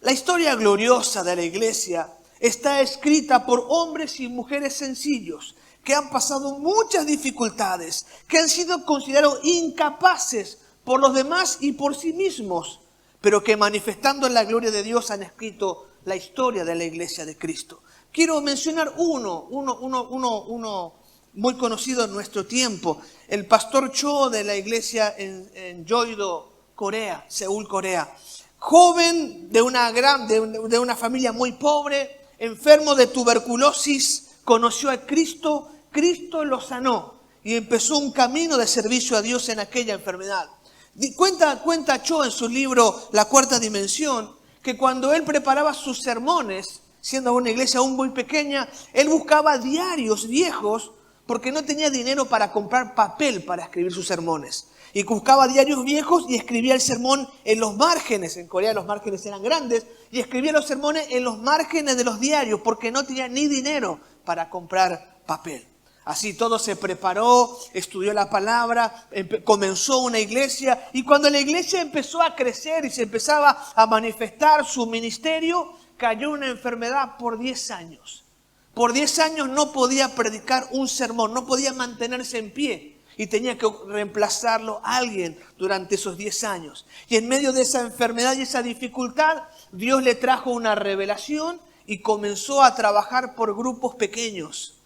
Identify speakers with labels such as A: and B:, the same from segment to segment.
A: La historia gloriosa de la iglesia está escrita por hombres y mujeres sencillos que han pasado muchas dificultades, que han sido considerados incapaces por los demás y por sí mismos, pero que manifestando la gloria de Dios han escrito la historia de la iglesia de Cristo. Quiero mencionar uno muy conocido en nuestro tiempo, el pastor Cho de la iglesia en Jeolldo, Corea, Seúl, Corea. Joven de una familia muy pobre, enfermo de tuberculosis, conoció a Cristo, Cristo lo sanó y empezó un camino de servicio a Dios en aquella enfermedad. Cuenta Cho en su libro La Cuarta Dimensión que cuando él preparaba sus sermones, siendo una iglesia aún muy pequeña, él buscaba diarios viejos porque no tenía dinero para comprar papel para escribir sus sermones. Y buscaba diarios viejos y escribía el sermón en los márgenes. En Corea los márgenes eran grandes. Y escribía los sermones en los márgenes de los diarios porque no tenía ni dinero para comprar papel. Así todo se preparó, estudió la palabra, comenzó una iglesia. Y cuando la iglesia empezó a crecer y se empezaba a manifestar su ministerio, cayó una enfermedad por 10 años. Por 10 años no podía predicar un sermón, no podía mantenerse en pie. Y tenía que reemplazarlo a alguien durante esos 10 años. Y en medio de esa enfermedad y esa dificultad, Dios le trajo una revelación y comenzó a trabajar por grupos pequeños,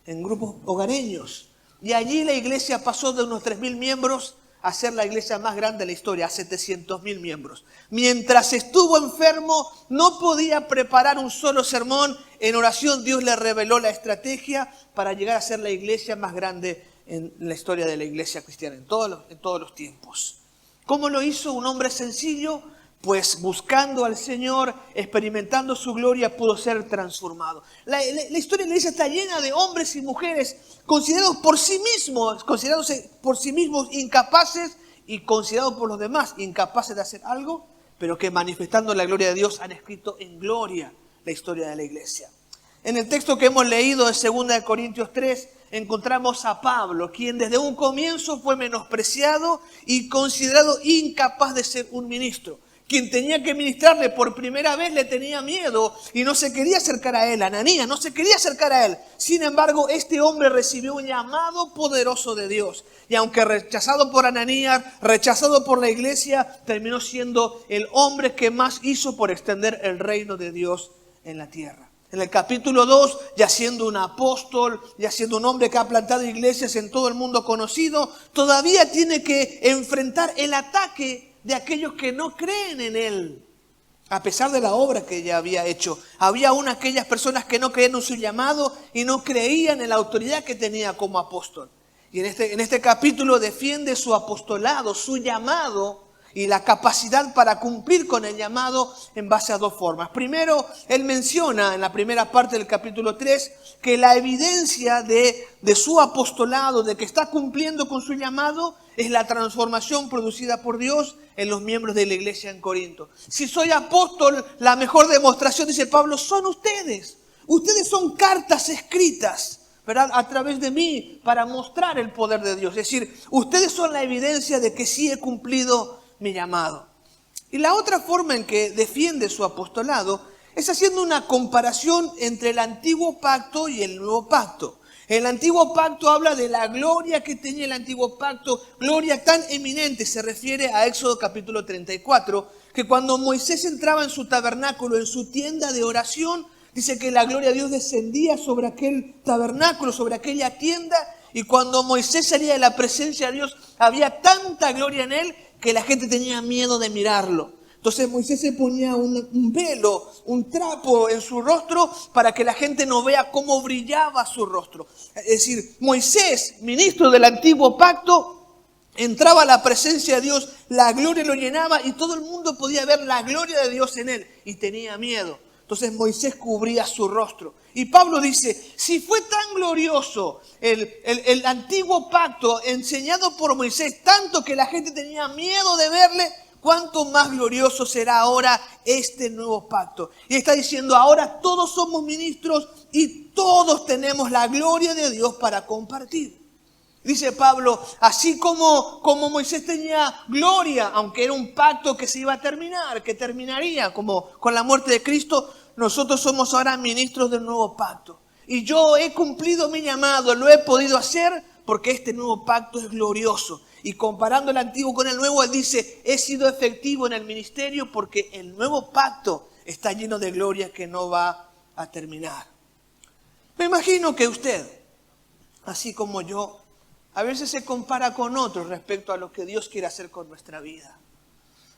A: en grupos hogareños. Y allí la iglesia pasó de unos 3.000 miembros a ser la iglesia más grande de la historia, a 700.000 miembros. Mientras estuvo enfermo, no podía preparar un solo sermón. En oración Dios le reveló la estrategia para llegar a ser la iglesia más grande en la historia de la iglesia cristiana, en todos los tiempos. ¿Cómo lo hizo un hombre sencillo? Pues buscando al Señor, experimentando su gloria, pudo ser transformado. La historia de la iglesia está llena de hombres y mujeres considerados por sí mismos incapaces y considerados por los demás incapaces de hacer algo, pero que manifestando la gloria de Dios han escrito en gloria la historia de la iglesia. En el texto que hemos leído de 2 Corintios 3, encontramos a Pablo, quien desde un comienzo fue menospreciado y considerado incapaz de ser un ministro. Quien tenía que ministrarle por primera vez le tenía miedo y no se quería acercar a él. Ananías no se quería acercar a él. Sin embargo, este hombre recibió un llamado poderoso de Dios. Y aunque rechazado por Ananías, rechazado por la iglesia, terminó siendo el hombre que más hizo por extender el reino de Dios en la tierra. En el capítulo 2, ya siendo un apóstol, ya siendo un hombre que ha plantado iglesias en todo el mundo conocido, todavía tiene que enfrentar el ataque de aquellos que no creen en él. A pesar de la obra que ya había hecho, había aún aquellas personas que no creían en su llamado y no creían en la autoridad que tenía como apóstol. Y en este capítulo defiende su apostolado, su llamado, y la capacidad para cumplir con el llamado en base a 2 formas. Primero, él menciona en la primera parte del capítulo 3 que la evidencia de su apostolado, de que está cumpliendo con su llamado, es la transformación producida por Dios en los miembros de la iglesia en Corinto. Si soy apóstol, la mejor demostración, dice Pablo, son ustedes. Ustedes son cartas escritas, ¿verdad?, a través de mí para mostrar el poder de Dios. Es decir, ustedes son la evidencia de que sí he cumplido mi llamado. Y la otra forma en que defiende su apostolado es haciendo una comparación entre el antiguo pacto y el nuevo pacto. El antiguo pacto habla de la gloria que tenía el antiguo pacto, gloria tan eminente, se refiere a Éxodo capítulo 34, que cuando Moisés entraba en su tabernáculo, en su tienda de oración, dice que la gloria de Dios descendía sobre aquel tabernáculo, sobre aquella tienda, y cuando Moisés salía de la presencia de Dios, había tanta gloria en él que la gente tenía miedo de mirarlo. Entonces Moisés se ponía un velo, un trapo en su rostro para que la gente no vea cómo brillaba su rostro. Es decir, Moisés, ministro del antiguo pacto, entraba a la presencia de Dios, la gloria lo llenaba y todo el mundo podía ver la gloria de Dios en él y tenía miedo. Entonces Moisés cubría su rostro. Y Pablo dice, si fue tan glorioso el antiguo pacto enseñado por Moisés, tanto que la gente tenía miedo de verle, ¿cuánto más glorioso será ahora este nuevo pacto? Y está diciendo, ahora todos somos ministros y todos tenemos la gloria de Dios para compartir. Dice Pablo, así como Moisés tenía gloria, aunque era un pacto que se iba a terminar, que terminaría como con la muerte de Cristo, nosotros somos ahora ministros del nuevo pacto. Y yo he cumplido mi llamado, lo he podido hacer porque este nuevo pacto es glorioso. Y comparando el antiguo con el nuevo, él dice, he sido efectivo en el ministerio porque el nuevo pacto está lleno de gloria que no va a terminar. Me imagino que usted, así como yo, a veces se compara con otros respecto a lo que Dios quiere hacer con nuestra vida.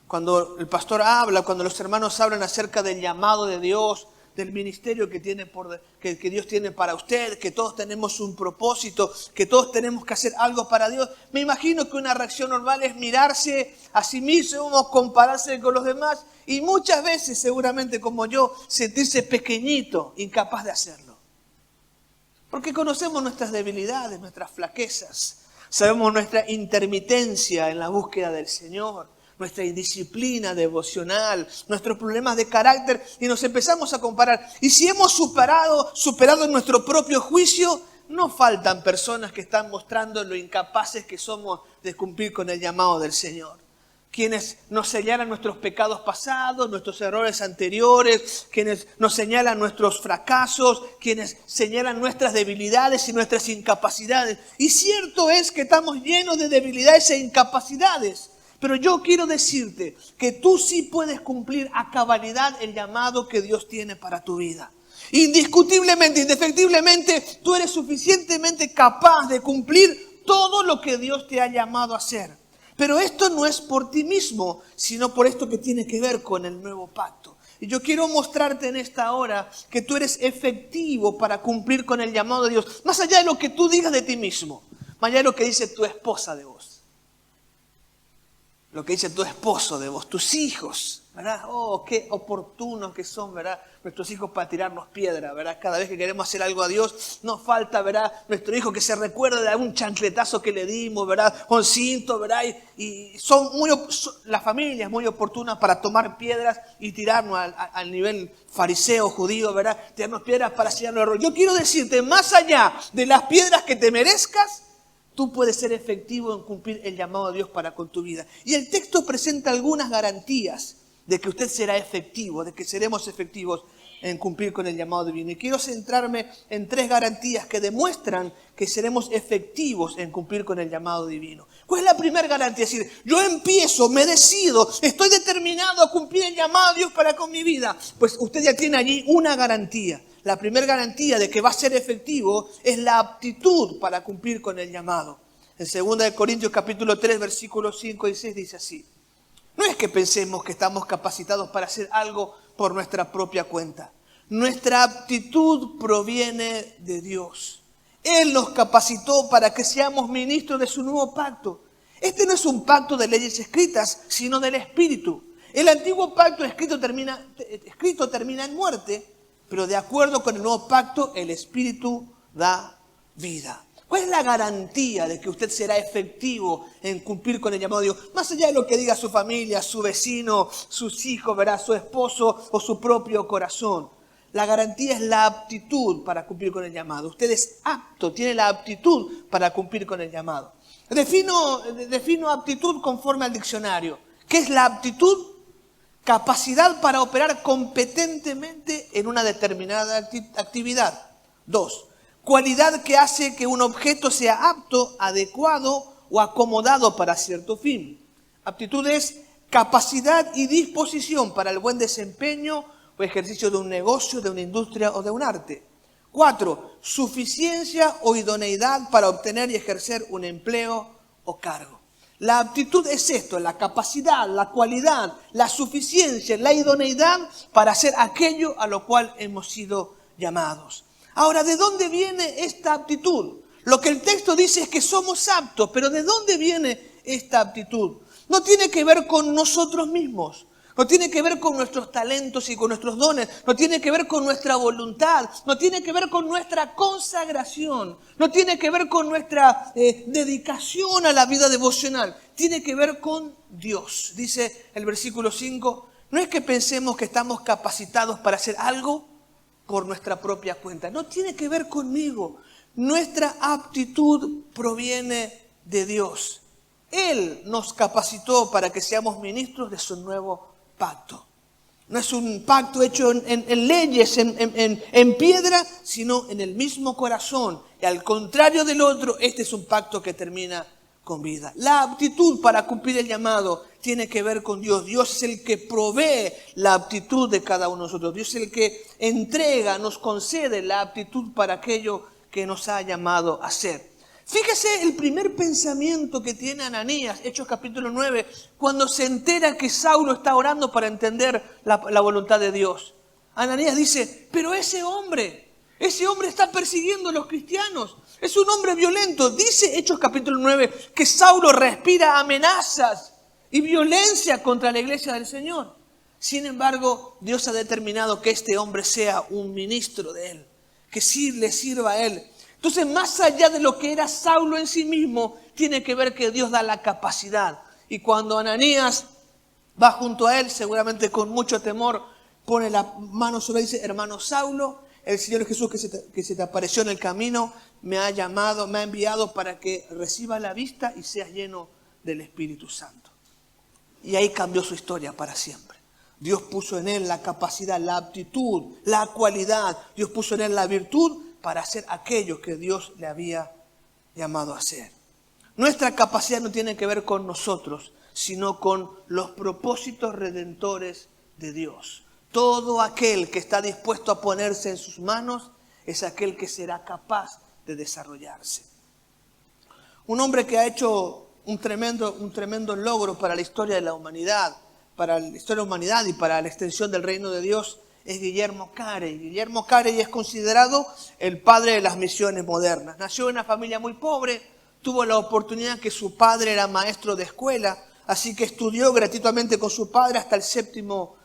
A: Cuando el pastor habla, cuando los hermanos hablan acerca del llamado de Dios, del ministerio que Dios tiene para usted, que todos tenemos un propósito, que todos tenemos que hacer algo para Dios. Me imagino que una reacción normal es mirarse a sí mismo, compararse con los demás y muchas veces, seguramente como yo, sentirse pequeñito, incapaz de hacerlo. Porque conocemos nuestras debilidades, nuestras flaquezas. Sabemos nuestra intermitencia en la búsqueda del Señor, nuestra indisciplina devocional, nuestros problemas de carácter y nos empezamos a comparar. Y si hemos superado nuestro propio juicio, no faltan personas que están mostrando lo incapaces que somos de cumplir con el llamado del Señor. Quienes nos señalan nuestros pecados pasados, nuestros errores anteriores, quienes nos señalan nuestros fracasos, quienes señalan nuestras debilidades y nuestras incapacidades. Y cierto es que estamos llenos de debilidades e incapacidades, pero yo quiero decirte que tú sí puedes cumplir a cabalidad el llamado que Dios tiene para tu vida. Indiscutiblemente, indefectiblemente, tú eres suficientemente capaz de cumplir todo lo que Dios te ha llamado a hacer. Pero esto no es por ti mismo, sino por esto que tiene que ver con el nuevo pacto. Y yo quiero mostrarte en esta hora que tú eres efectivo para cumplir con el llamado de Dios. Más allá de lo que tú digas de ti mismo, más allá de lo que dice tu esposa de vos. Lo que dice tu esposo de vos, tus hijos, ¿verdad? Oh, qué oportunos que son, ¿verdad? Nuestros hijos para tirarnos piedra, ¿verdad? Cada vez que queremos hacer algo a Dios, nos falta, ¿verdad? Nuestro hijo que se recuerda de algún chancletazo que le dimos, ¿verdad? Con cinto, ¿verdad? Y la familia es muy oportuna para tomar piedras y tirarnos al nivel fariseo, judío, ¿verdad? Tirarnos piedras para hacer error. Yo quiero decirte, más allá de las piedras que te merezcas, tú puedes ser efectivo en cumplir el llamado de Dios para con tu vida. Y el texto presenta algunas garantías de que usted será efectivo, de que seremos efectivos en cumplir con el llamado divino. Y quiero centrarme en 3 garantías que demuestran que seremos efectivos en cumplir con el llamado divino. ¿Cuál es la primera garantía? Es decir, yo empiezo, me decido, estoy determinado a cumplir el llamado de Dios para con mi vida. Pues usted ya tiene allí una garantía. La primera garantía de que va a ser efectivo es la aptitud para cumplir con el llamado. En 2 Corintios capítulo 3, versículos 5 y 6 dice así. No es que pensemos que estamos capacitados para hacer algo por nuestra propia cuenta. Nuestra aptitud proviene de Dios. Él nos capacitó para que seamos ministros de su nuevo pacto. Este no es un pacto de leyes escritas, sino del Espíritu. El antiguo pacto escrito termina en muerte, pero de acuerdo con el nuevo pacto, el Espíritu da vida. ¿Cuál es la garantía de que usted será efectivo en cumplir con el llamado de Dios? Más allá de lo que diga su familia, su vecino, sus hijos, ¿verdad? Su esposo o su propio corazón. La garantía es la aptitud para cumplir con el llamado. Usted es apto, tiene la aptitud para cumplir con el llamado. Defino aptitud conforme al diccionario. ¿Qué es la aptitud? Capacidad para operar competentemente en una determinada actividad. 2. Cualidad que hace que un objeto sea apto, adecuado o acomodado para cierto fin. Aptitud es capacidad y disposición para el buen desempeño o ejercicio de un negocio, de una industria o de un arte. 4. Suficiencia o idoneidad para obtener y ejercer un empleo o cargo. La aptitud es esto, la capacidad, la cualidad, la suficiencia, la idoneidad para hacer aquello a lo cual hemos sido llamados. Ahora, ¿de dónde viene esta aptitud? Lo que el texto dice es que somos aptos, pero ¿de dónde viene esta aptitud? No tiene que ver con nosotros mismos, no tiene que ver con nuestros talentos y con nuestros dones, no tiene que ver con nuestra voluntad, no tiene que ver con nuestra consagración, no tiene que ver con nuestra dedicación a la vida devocional, tiene que ver con Dios. Dice el versículo 5, no es que pensemos que estamos capacitados para hacer algo por nuestra propia cuenta, no tiene que ver conmigo. Nuestra aptitud proviene de Dios. Él nos capacitó para que seamos ministros de su nuevo pacto. No es un pacto hecho en leyes, en piedra, sino en el mismo corazón. Y al contrario del otro, este es un pacto que termina con vida. La aptitud para cumplir el llamado tiene que ver con Dios. Dios es el que provee la aptitud de cada uno de nosotros. Dios es el que entrega, nos concede la aptitud para aquello que nos ha llamado a hacer. Fíjese el primer pensamiento que tiene Ananías, Hechos capítulo 9, cuando se entera que Saulo está orando para entender la voluntad de Dios. Ananías dice, pero ese hombre está persiguiendo a los cristianos, es un hombre violento. Dice Hechos capítulo 9 que Saulo respira amenazas y violencia contra la iglesia del Señor. Sin embargo, Dios ha determinado que este hombre sea un ministro de Él, que sí le sirva a Él. Entonces, más allá de lo que era Saulo en sí mismo, tiene que ver que Dios da la capacidad. Y cuando Ananías va junto a él, seguramente con mucho temor, pone la mano sobre él y dice, hermano Saulo, el Señor Jesús que se te apareció en el camino, me ha llamado, me ha enviado para que reciba la vista y seas lleno del Espíritu Santo. Y ahí cambió su historia para siempre. Dios puso en él la capacidad, la aptitud, la cualidad. Dios puso en él la virtud para hacer aquello que Dios le había llamado a hacer. Nuestra capacidad no tiene que ver con nosotros, sino con los propósitos redentores de Dios. Todo aquel que está dispuesto a ponerse en sus manos es aquel que será capaz de desarrollarse. Un hombre que ha hecho un tremendo logro para la historia de la humanidad, y para la extensión del reino de Dios, es Guillermo Carey. Guillermo Carey es considerado el padre de las misiones modernas. Nació en una familia muy pobre, tuvo la oportunidad que su padre era maestro de escuela, así que estudió gratuitamente con su padre hasta el séptimo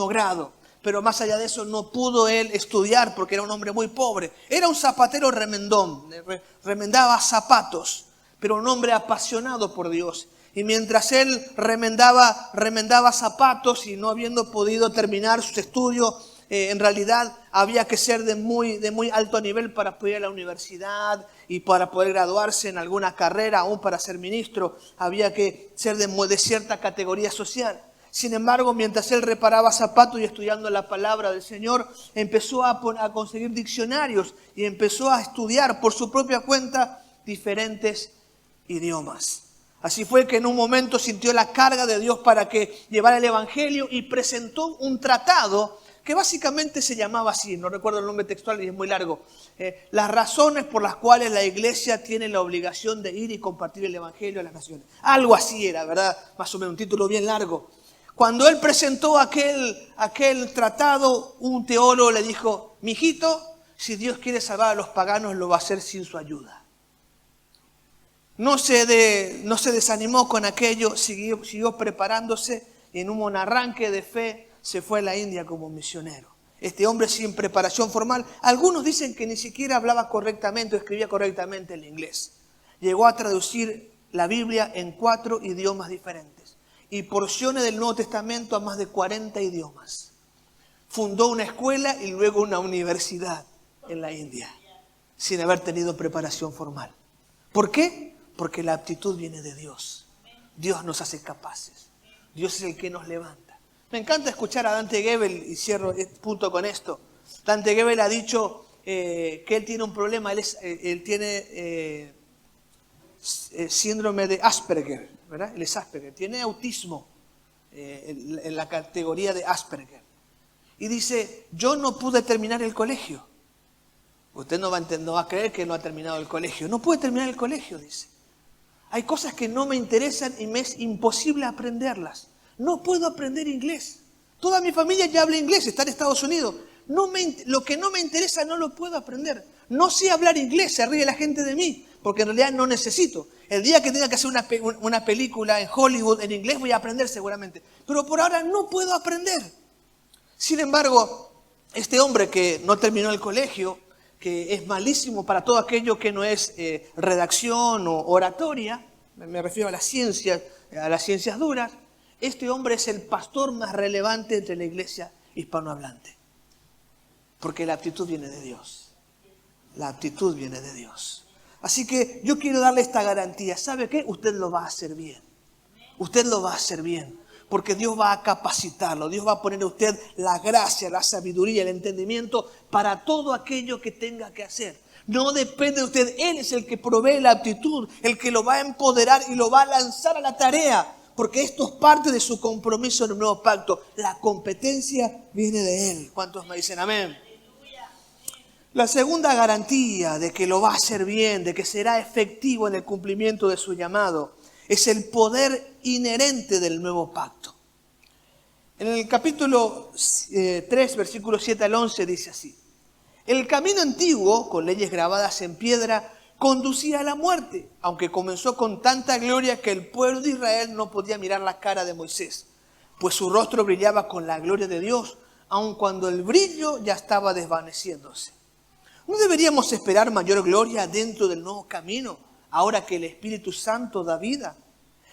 A: grado. Pero más allá de eso no pudo él estudiar porque era un hombre muy pobre. Era un zapatero remendón, remendaba zapatos, pero un hombre apasionado por Dios. Y mientras él remendaba zapatos y no habiendo podido terminar sus estudios, en realidad había que ser de muy alto nivel para poder ir a la universidad y para poder graduarse en alguna carrera, aún para ser ministro, había que ser de cierta categoría social. Sin embargo, mientras él reparaba zapatos y estudiando la palabra del Señor, empezó a conseguir diccionarios y empezó a estudiar por su propia cuenta diferentes idiomas. Así fue que en un momento sintió la carga de Dios para que llevara el Evangelio y presentó un tratado que básicamente se llamaba así, no recuerdo el nombre textual y es muy largo, las razones por las cuales la iglesia tiene la obligación de ir y compartir el Evangelio a las naciones. Algo así era, ¿verdad? Más o menos, un título bien largo. Cuando él presentó aquel tratado, un teólogo le dijo, mijito, si Dios quiere salvar a los paganos, lo va a hacer sin su ayuda. No se desanimó con aquello, siguió preparándose y en un arranque de fe se fue a la India como misionero. Este hombre sin preparación formal, algunos dicen que ni siquiera hablaba correctamente o escribía correctamente el inglés. Llegó a traducir la Biblia en 4 idiomas diferentes y porciones del Nuevo Testamento a más de 40 idiomas. Fundó una escuela y luego una universidad en la India, sin haber tenido preparación formal. ¿Por qué? Porque la aptitud viene de Dios. Dios nos hace capaces. Dios es el que nos levanta. Me encanta escuchar a Dante Gebel, y cierro punto con esto. Dante Gebel ha dicho que él tiene un problema, él tiene síndrome de Asperger, ¿verdad? Él es Asperger, tiene autismo en la categoría de Asperger. Y dice, yo no pude terminar el colegio. Usted no va a creer que no ha terminado el colegio. No pude terminar el colegio, dice. Hay cosas que no me interesan y me es imposible aprenderlas. No puedo aprender inglés. Toda mi familia ya habla inglés, está en Estados Unidos. Lo que no me interesa no lo puedo aprender. No sé hablar inglés, se ríe la gente de mí, porque en realidad no necesito. El día que tenga que hacer una película en Hollywood en inglés voy a aprender seguramente. Pero por ahora no puedo aprender. Sin embargo, este hombre que no terminó el colegio, que es malísimo para todo aquello que no es redacción o oratoria, me refiero a las ciencias duras, este hombre es el pastor más relevante entre la iglesia hispanohablante. Porque la aptitud viene de Dios. La aptitud viene de Dios. Así que yo quiero darle esta garantía. ¿Sabe qué? Usted lo va a hacer bien. Usted lo va a hacer bien. Porque Dios va a capacitarlo. Dios va a poner a usted la gracia, la sabiduría, el entendimiento para todo aquello que tenga que hacer. No depende de usted. Él es el que provee la aptitud, el que lo va a empoderar y lo va a lanzar a la tarea. Porque esto es parte de su compromiso en el nuevo pacto. La competencia viene de Él. ¿Cuántos me dicen amén? La segunda garantía de que lo va a hacer bien, de que será efectivo en el cumplimiento de su llamado, es el poder inherente del nuevo pacto. En el capítulo 3, versículos 7 al 11, dice así: el camino antiguo, con leyes grabadas en piedra, conducía a la muerte, aunque comenzó con tanta gloria que el pueblo de Israel no podía mirar la cara de Moisés, pues su rostro brillaba con la gloria de Dios, aun cuando el brillo ya estaba desvaneciéndose. ¿No deberíamos esperar mayor gloria dentro del nuevo camino, ahora que el Espíritu Santo da vida?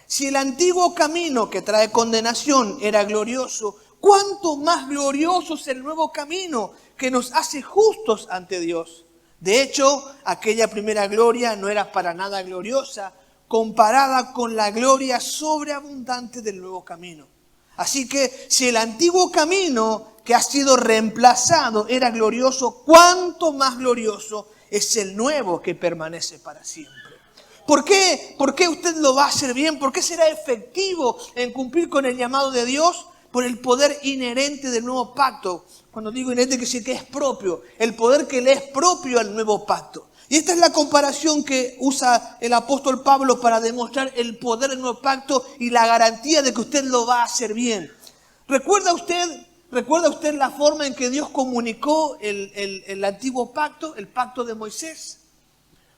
A: Si el antiguo camino que trae condenación era glorioso, ¿cuánto más glorioso es el nuevo camino que nos hace justos ante Dios? De hecho, aquella primera gloria no era para nada gloriosa comparada con la gloria sobreabundante del nuevo camino. Así que si el antiguo camino que ha sido reemplazado era glorioso, ¿cuánto más glorioso es el nuevo que permanece para siempre? ¿Por qué? ¿Por qué usted lo va a hacer bien? ¿Por qué será efectivo en cumplir con el llamado de Dios? Por el poder inherente del nuevo pacto. Cuando digo inherente, quiere decir que es propio. El poder que le es propio al nuevo pacto. Y esta es la comparación que usa el apóstol Pablo para demostrar el poder del nuevo pacto y la garantía de que usted lo va a hacer bien. ¿Recuerda usted la forma en que Dios comunicó el antiguo pacto, el pacto de Moisés?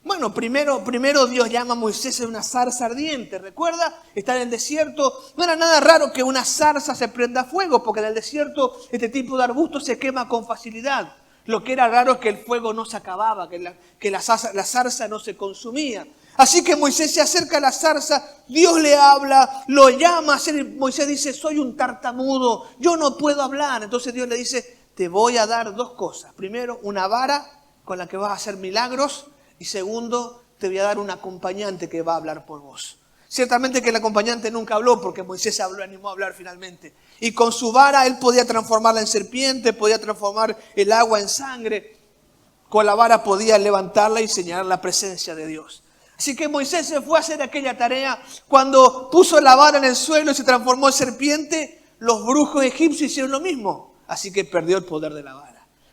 A: Bueno, primero Dios llama a Moisés en una zarza ardiente. ¿Recuerda? Está en el desierto. No era nada raro que una zarza se prenda fuego, porque en el desierto este tipo de arbusto se quema con facilidad. Lo que era raro es que el fuego no se acababa, que la zarza no se consumía. Así que Moisés se acerca a la zarza, Dios le habla, lo llama. Moisés dice: soy un tartamudo, yo no puedo hablar. Entonces Dios le dice: te voy a dar dos cosas. Primero, una vara con la que vas a hacer milagros. Y segundo, te voy a dar un acompañante que va a hablar por vos. Ciertamente que el acompañante nunca habló, porque Moisés se animó a hablar finalmente. Y con su vara él podía transformarla en serpiente, podía transformar el agua en sangre. Con la vara podía levantarla y señalar la presencia de Dios. Así que Moisés se fue a hacer aquella tarea. Cuando puso la vara en el suelo y se transformó en serpiente, los brujos egipcios hicieron lo mismo. Así que perdió el poder de la vara.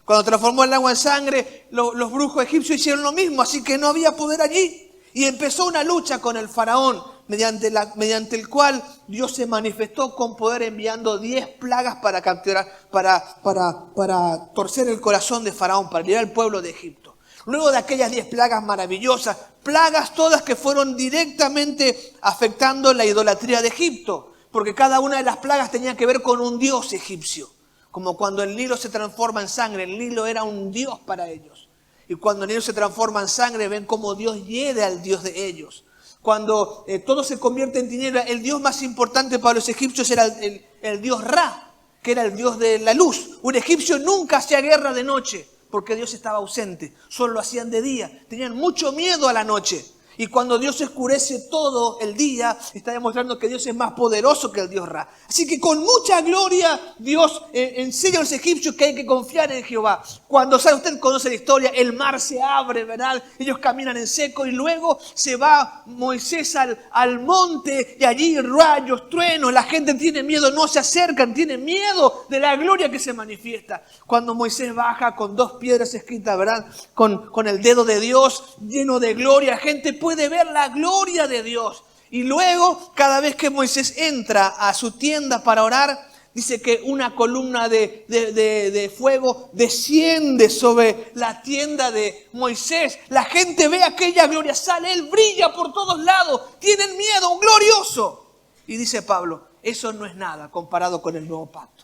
A: Cuando transformó el agua en sangre, los brujos egipcios hicieron lo mismo, así que no había poder allí. Y empezó una lucha con el faraón, mediante el cual Dios se manifestó con poder enviando 10 plagas para capturar, para torcer el corazón de faraón, para liberar al pueblo de Egipto. Luego de aquellas 10 plagas maravillosas, plagas todas que fueron directamente afectando la idolatría de Egipto, porque cada una de las plagas tenía que ver con un dios egipcio. Como cuando el Nilo se transforma en sangre, el Nilo era un dios para ellos. Y cuando el Nilo se transforma en sangre, ven cómo Dios hiere al dios de ellos. Cuando todo se convierte en tiniebla, el dios más importante para los egipcios era el dios Ra, que era el dios de la luz. Un egipcio nunca hacía guerra de noche, porque Dios estaba ausente. Solo lo hacían de día. Tenían mucho miedo a la noche. Y cuando Dios oscurece todo el día, está demostrando que Dios es más poderoso que el Dios Ra. Así que con mucha gloria Dios enseña a los egipcios que hay que confiar en Jehová. Cuando usted conoce la historia, el mar se abre, ¿verdad? Ellos caminan en seco y luego se va Moisés al monte y allí rayos, truenos, la gente tiene miedo, no se acercan, tiene miedo de la gloria que se manifiesta. Cuando Moisés baja con 2 piedras escritas, ¿verdad? Con el dedo de Dios lleno de gloria, gente puede ver la gloria de Dios. Y luego, cada vez que Moisés entra a su tienda para orar, dice que una columna de fuego desciende sobre la tienda de Moisés. La gente ve aquella gloria, sale, él brilla por todos lados, tienen miedo, un glorioso. Y dice Pablo, eso no es nada comparado con el nuevo pacto.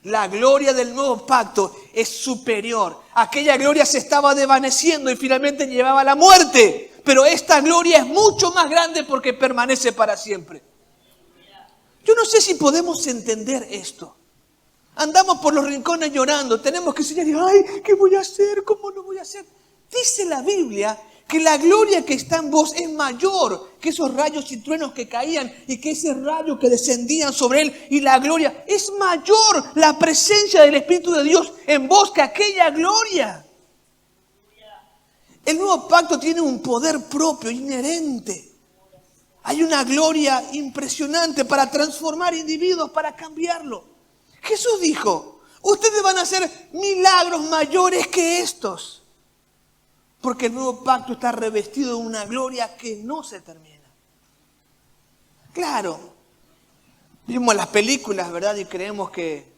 A: La gloria del nuevo pacto es superior. Aquella gloria se estaba desvaneciendo y finalmente llevaba a la muerte. Pero esta gloria es mucho más grande porque permanece para siempre. Yo no sé si podemos entender esto. Andamos por los rincones llorando. Tenemos que enseñar, ay, ¿qué voy a hacer? ¿Cómo lo voy a hacer? Dice la Biblia que la gloria que está en vos es mayor que esos rayos y truenos que caían y que ese rayo que descendían sobre él y la gloria. Es mayor la presencia del Espíritu de Dios en vos que aquella gloria. El nuevo pacto tiene un poder propio, inherente. Hay una gloria impresionante para transformar individuos, para cambiarlo. Jesús dijo, ustedes van a hacer milagros mayores que estos. Porque el nuevo pacto está revestido de una gloria que no se termina. Claro, vimos las películas, ¿verdad? Y creemos que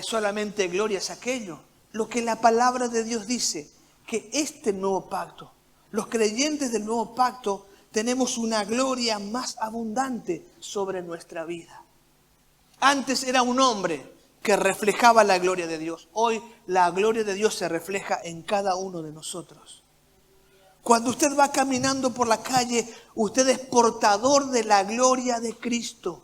A: solamente gloria es aquello. Lo que la palabra de Dios dice, que este nuevo pacto, los creyentes del nuevo pacto, tenemos una gloria más abundante sobre nuestra vida. Antes era un hombre que reflejaba la gloria de Dios. Hoy la gloria de Dios se refleja en cada uno de nosotros. Cuando usted va caminando por la calle, usted es portador de la gloria de Cristo.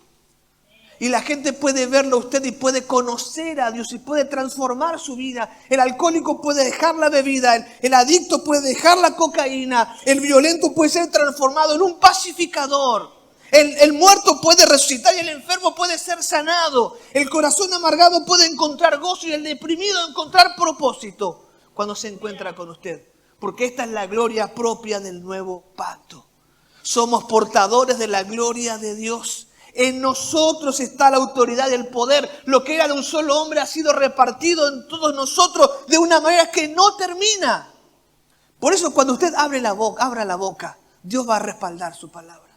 A: Y la gente puede verlo a usted y puede conocer a Dios y puede transformar su vida. El alcohólico puede dejar la bebida, el adicto puede dejar la cocaína, el violento puede ser transformado en un pacificador. El muerto puede resucitar y el enfermo puede ser sanado. El corazón amargado puede encontrar gozo y el deprimido encontrar propósito cuando se encuentra con usted. Porque esta es la gloria propia del nuevo pacto. Somos portadores de la gloria de Dios. En nosotros está la autoridad y el poder. Lo que era de un solo hombre ha sido repartido en todos nosotros de una manera que no termina. Por eso cuando usted abra la boca, Dios va a respaldar su palabra.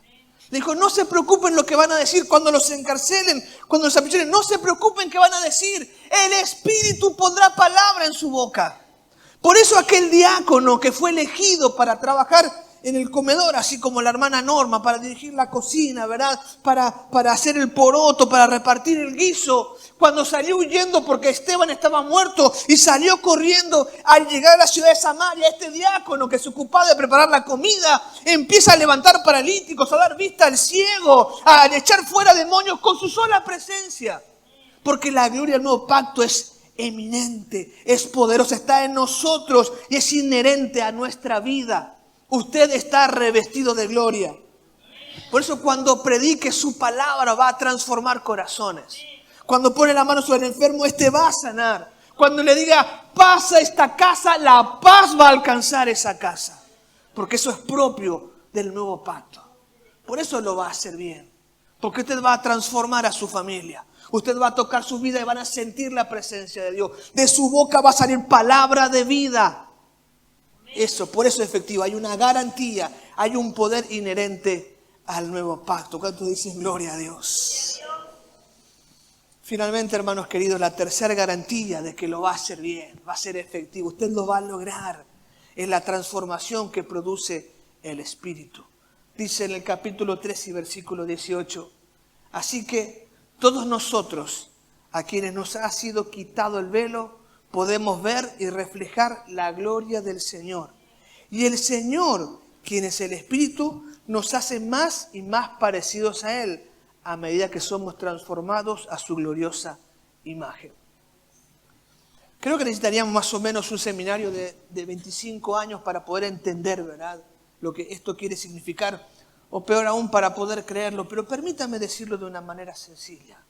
A: Dijo, no se preocupen lo que van a decir cuando los encarcelen, cuando los aprisionen. No se preocupen qué van a decir. El Espíritu pondrá palabra en su boca. Por eso aquel diácono que fue elegido para trabajar en el comedor, así como la hermana Norma, para dirigir la cocina, ¿verdad? Para hacer el poroto, para repartir el guiso. Cuando salió huyendo porque Esteban estaba muerto y salió corriendo al llegar a la ciudad de Samaria, este diácono que se ocupaba de preparar la comida, empieza a levantar paralíticos, a dar vista al ciego, a echar fuera demonios con su sola presencia. Porque la gloria del nuevo pacto es eminente, es poderosa, está en nosotros y es inherente a nuestra vida. Usted está revestido de gloria. Por eso cuando predique su palabra va a transformar corazones. Cuando pone la mano sobre el enfermo, este va a sanar. Cuando le diga, pasa esta casa, la paz va a alcanzar esa casa. Porque eso es propio del nuevo pacto. Por eso lo va a hacer bien. Porque usted va a transformar a su familia. Usted va a tocar su vida y van a sentir la presencia de Dios. De su boca va a salir palabra de vida. Eso, por eso es efectivo. Hay una garantía, hay un poder inherente al nuevo pacto. ¿Cuántos dicen gloria a Dios? Finalmente, hermanos queridos, la tercera garantía de que lo va a hacer bien, va a ser efectivo. Usted lo va a lograr. Es la transformación que produce el Espíritu. Dice en el capítulo 3 y versículo 18. Así que todos nosotros, a quienes nos ha sido quitado el velo, podemos ver y reflejar la gloria del Señor. Y el Señor, quien es el Espíritu, nos hace más y más parecidos a Él, a medida que somos transformados a su gloriosa imagen. Creo que necesitaríamos más o menos un seminario de 25 años para poder entender, ¿verdad?, lo que esto quiere significar, o peor aún, para poder creerlo. Pero permítame decirlo de una manera sencilla.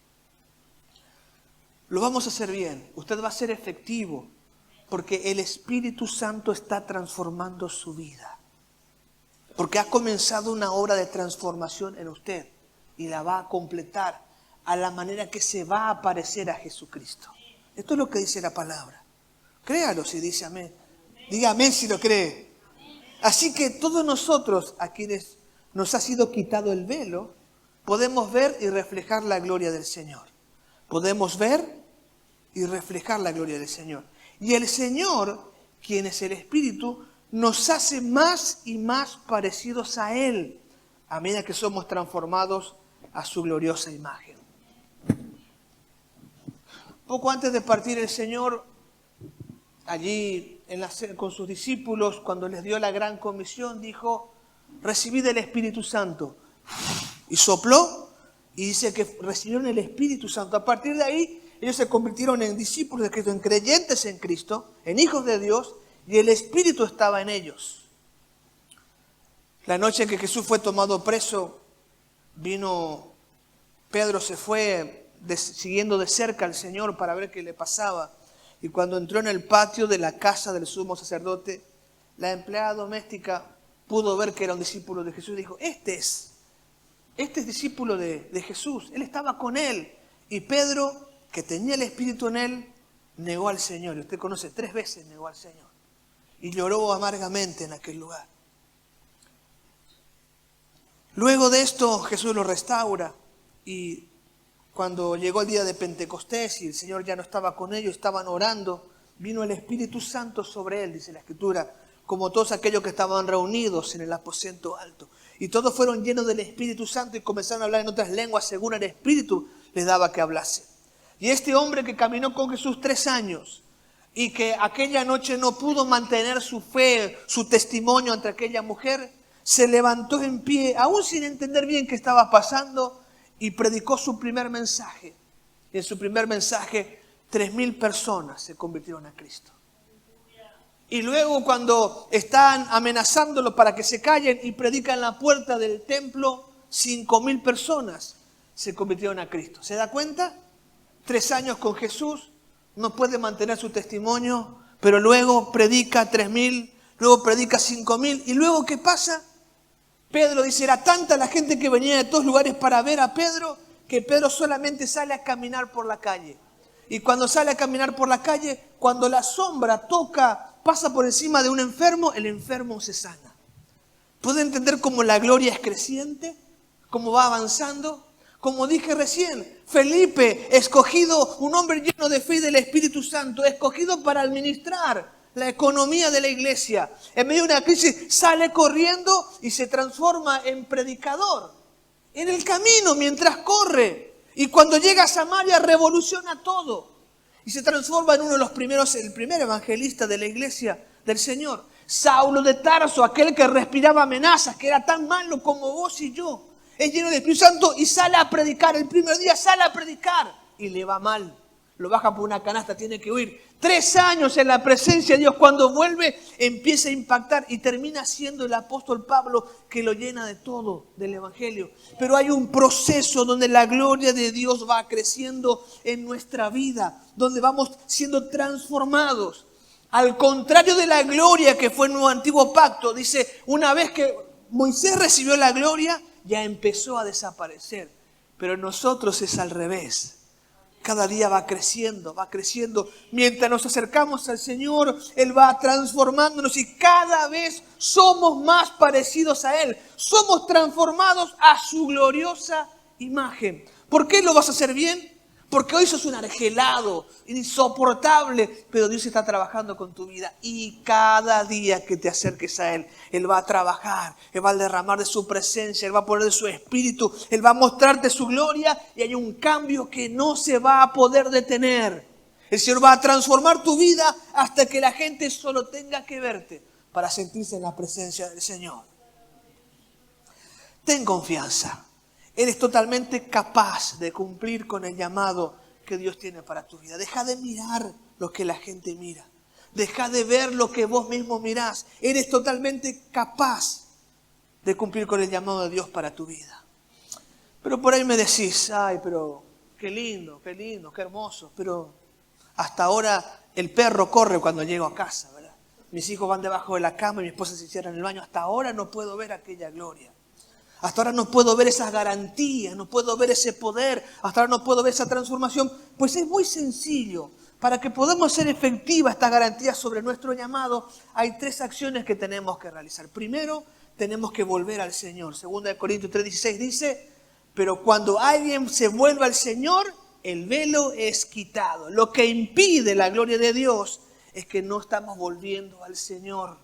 A: Lo vamos a hacer bien, usted va a ser efectivo, porque el Espíritu Santo está transformando su vida. Porque ha comenzado una obra de transformación en usted y la va a completar a la manera que se va a parecer a Jesucristo. Esto es lo que dice la palabra. Créalo si dice amén. Diga amén si lo cree. Así que todos nosotros, a quienes nos ha sido quitado el velo, podemos ver y reflejar la gloria del Señor. Podemos ver y reflejar la gloria del Señor. Y el Señor, quien es el Espíritu, nos hace más y más parecidos a Él, a medida que somos transformados a su gloriosa imagen. Poco antes de partir el Señor, allí con sus discípulos, cuando les dio la gran comisión, dijo, recibid el Espíritu Santo. Y sopló, y dice que recibieron el Espíritu Santo. A partir de ahí, ellos se convirtieron en discípulos de Cristo, en creyentes en Cristo, en hijos de Dios, y el Espíritu estaba en ellos. La noche en que Jesús fue tomado preso, Pedro se fue siguiendo de cerca al Señor para ver qué le pasaba. Y cuando entró en el patio de la casa del sumo sacerdote, la empleada doméstica pudo ver que era un discípulo de Jesús y dijo, este es discípulo de Jesús, él estaba con él. Y Pedro, que tenía el Espíritu en él, negó al Señor. Y usted conoce, 3 veces negó al Señor. Y lloró amargamente en aquel lugar. Luego de esto Jesús lo restaura y cuando llegó el día de Pentecostés y el Señor ya no estaba con ellos, estaban orando, vino el Espíritu Santo sobre él, dice la Escritura, como todos aquellos que estaban reunidos en el aposento alto. Y todos fueron llenos del Espíritu Santo y comenzaron a hablar en otras lenguas según el Espíritu les daba que hablase. Y este hombre que caminó con Jesús 3 años y que aquella noche no pudo mantener su fe, su testimonio ante aquella mujer, se levantó en pie, aún sin entender bien qué estaba pasando, y predicó su primer mensaje. Y en su primer mensaje, 3.000 personas se convirtieron a Cristo. Y luego cuando están amenazándolo para que se callen y predican en la puerta del templo, 5.000 personas se convirtieron a Cristo. ¿Se da cuenta? 3 años con Jesús, no puede mantener su testimonio, pero luego predica 3.000, luego predica 5.000, y luego ¿qué pasa? Pedro dice, era tanta la gente que venía de todos lugares para ver a Pedro, que Pedro solamente sale a caminar por la calle. Y cuando sale a caminar por la calle, cuando la sombra pasa por encima de un enfermo, el enfermo se sana. ¿Puede entender cómo la gloria es creciente? ¿Cómo va avanzando? Como dije recién, Felipe, escogido, un hombre lleno de fe y del Espíritu Santo, escogido para administrar la economía de la iglesia. En medio de una crisis sale corriendo y se transforma en predicador. En el camino, mientras corre. Y cuando llega a Samaria revoluciona todo. Y se transforma en uno de los primeros, el primer evangelista de la iglesia del Señor. Saulo de Tarso, aquel que respiraba amenazas, que era tan malo como vos y yo. Es lleno del Espíritu Santo y sale a predicar. El primer día sale a predicar y le va mal. Lo baja por una canasta, tiene que huir. 3 años en la presencia de Dios. Cuando vuelve, empieza a impactar y termina siendo el apóstol Pablo que lo llena de todo del Evangelio. Pero hay un proceso donde la gloria de Dios va creciendo en nuestra vida, donde vamos siendo transformados. Al contrario de la gloria que fue en el antiguo pacto, dice, una vez que Moisés recibió la gloria, ya empezó a desaparecer. Pero en nosotros es al revés. Cada día va creciendo, va creciendo. Mientras nos acercamos al Señor, Él va transformándonos y cada vez somos más parecidos a Él. Somos transformados a su gloriosa imagen. ¿Por qué lo vas a hacer bien? Porque hoy sos un argelado, insoportable, pero Dios está trabajando con tu vida. Y cada día que te acerques a Él, Él va a trabajar, Él va a derramar de su presencia, Él va a poner de su espíritu, Él va a mostrarte su gloria y hay un cambio que no se va a poder detener. El Señor va a transformar tu vida hasta que la gente solo tenga que verte para sentirse en la presencia del Señor. Ten confianza. Eres totalmente capaz de cumplir con el llamado que Dios tiene para tu vida. Deja de mirar lo que la gente mira. Deja de ver lo que vos mismo mirás. Eres totalmente capaz de cumplir con el llamado de Dios para tu vida. Pero por ahí me decís, ay, pero qué lindo, qué hermoso. Pero hasta ahora el perro corre cuando llego a casa, ¿verdad? Mis hijos van debajo de la cama y mi esposa se cierra en el baño. Hasta ahora no puedo ver aquella gloria. Hasta ahora no puedo ver esas garantías, no puedo ver ese poder, hasta ahora no puedo ver esa transformación. Pues es muy sencillo. Para que podamos hacer efectiva esta garantía sobre nuestro llamado, hay 3 acciones que tenemos que realizar. Primero, tenemos que volver al Señor. 2 Corintios 3:16 dice, pero cuando alguien se vuelve al Señor, el velo es quitado. Lo que impide la gloria de Dios es que no estamos volviendo al Señor.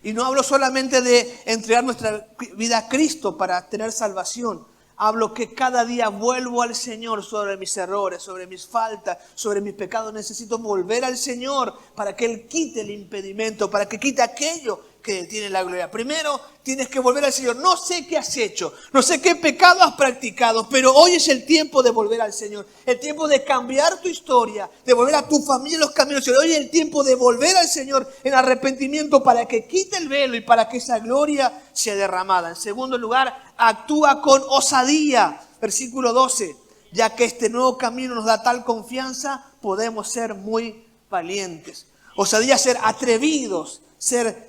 A: Y no hablo solamente de entregar nuestra vida a Cristo para tener salvación. Hablo que cada día vuelvo al Señor sobre mis errores, sobre mis faltas, sobre mis pecados. Necesito volver al Señor para que Él quite el impedimento, para que quite aquello que detienen la gloria. Primero, tienes que volver al Señor. No sé qué has hecho, no sé qué pecado has practicado, pero hoy es el tiempo de volver al Señor. El tiempo de cambiar tu historia, de volver a tu familia en los caminos. Hoy es el tiempo de volver al Señor en arrepentimiento para que quite el velo y para que esa gloria sea derramada. En segundo lugar, actúa con osadía. Versículo 12. Ya que este nuevo camino nos da tal confianza, podemos ser muy valientes. Osadía, ser atrevidos, ser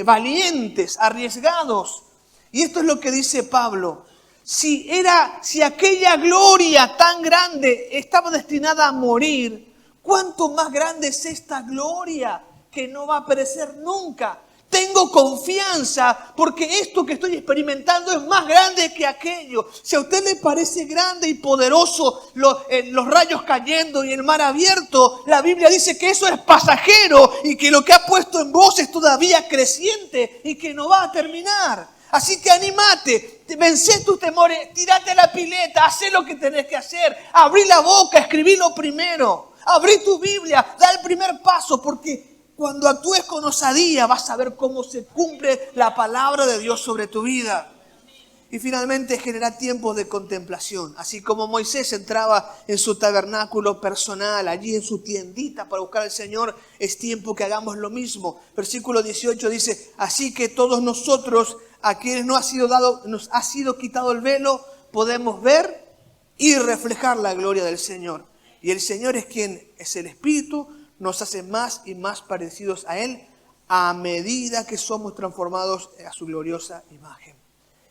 A: valientes, arriesgados. Y esto es lo que dice Pablo. Si aquella gloria tan grande estaba destinada a morir, ¿cuánto más grande es esta gloria que no va a perecer nunca? Tengo confianza porque esto que estoy experimentando es más grande que aquello. Si a usted le parece grande y poderoso los rayos cayendo y el mar abierto, la Biblia dice que eso es pasajero y que lo que ha puesto en vos es todavía creciente y que no va a terminar. Así que animate, vencé tus temores, tirate a la pileta, haz lo que tenés que hacer, abrí la boca, escribí lo primero, abrí tu Biblia, da el primer paso porque cuando actúes con osadía vas a ver cómo se cumple la palabra de Dios sobre tu vida. Y finalmente genera tiempos de contemplación. Así como Moisés entraba en su tabernáculo personal, allí en su tiendita para buscar al Señor, es tiempo que hagamos lo mismo. Versículo 18 dice, así que todos nosotros, a quienes nos ha sido quitado el velo, podemos ver y reflejar la gloria del Señor. Y el Señor es quien es el Espíritu, nos hace más y más parecidos a Él a medida que somos transformados a su gloriosa imagen.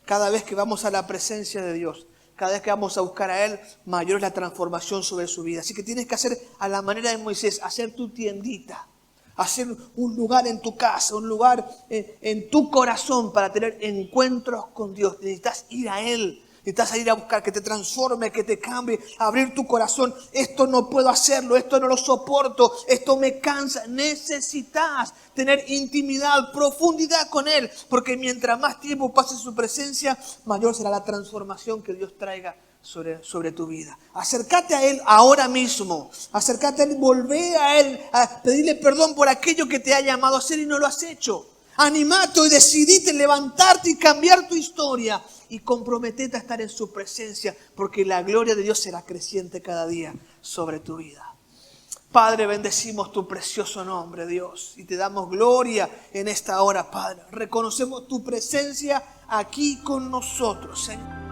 A: Cada vez que vamos a la presencia de Dios, cada vez que vamos a buscar a Él, mayor es la transformación sobre su vida. Así que tienes que hacer a la manera de Moisés, hacer tu tiendita, hacer un lugar en tu casa, un lugar en tu corazón para tener encuentros con Dios. Necesitas ir a Él. Necesitas ir a buscar que te transforme, que te cambie, abrir tu corazón. Esto no puedo hacerlo, esto no lo soporto, esto me cansa. Necesitas tener intimidad, profundidad con Él, porque mientras más tiempo pases en su presencia, mayor será la transformación que Dios traiga sobre tu vida. Acércate a Él ahora mismo, acércate a Él, volvé a Él, a pedirle perdón por aquello que te ha llamado a hacer y no lo has hecho. Animate y decidite levantarte y cambiar tu historia y comprometete a estar en su presencia porque la gloria de Dios será creciente cada día sobre tu vida. Padre, bendecimos tu precioso nombre, Dios, y te damos gloria en esta hora, Padre. Reconocemos tu presencia aquí con nosotros, Señor.